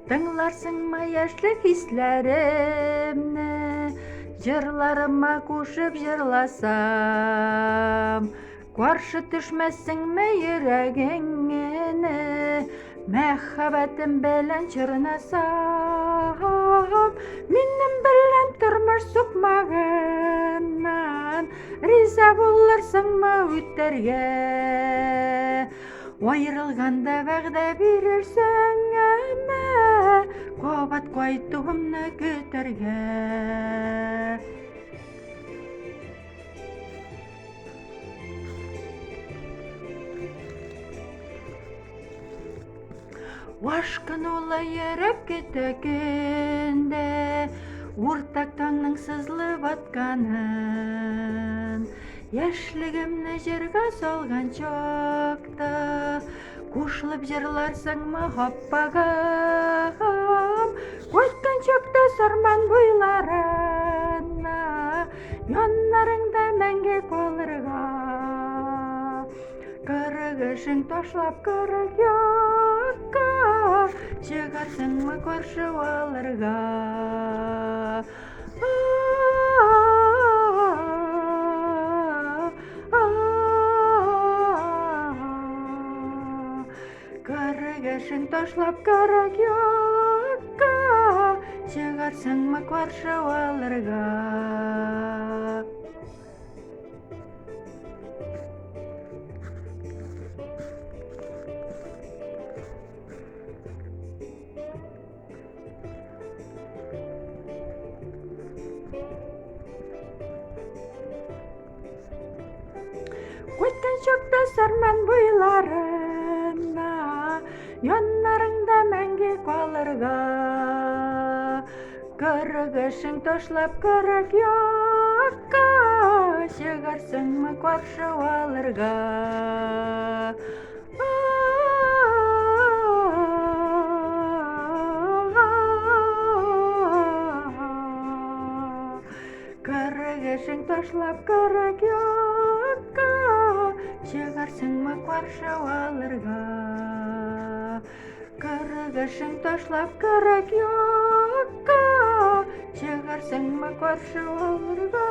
Тыңларсыңмы яшьлек хисләремне, җырларыма кушып җырласам, каршы төшмәссеңме йөрәгеңне, мәхәббәтем белән җырнасам, минем белән тормыш сукмагыннан, риза булырсыңмы үтәргә? Аерылганда вәгъдә бирерсең әмма, кабат кайтуымны көтәргә. Ашкын улы йөрәк көтә көндә, уртак таңның сызлы батканын. Яшьлегемне җырга салган чакта, кушылып җырларсыңмы аппагым? Кайткан чакта сарман буйларына, яннарыңда мәңге калырга. Кырык эшең ташлап кырык якка, чыгарсыңмы каршы алырга? Кырык эшең ташлап кырык якка, чыгарсыңмы каршы алырга? Кайткан чакта сарман буйларына, яннарыңда мәңге калырга. Кырык эшең ташлап кырык якка, чыгарсыңмы каршы алырга? Кырык эшең ташлап кырык якка, чыгарсыңмы каршы алырга? Кырык эшең ташлап кырык якка, чыгарсыңмы каршы алырга?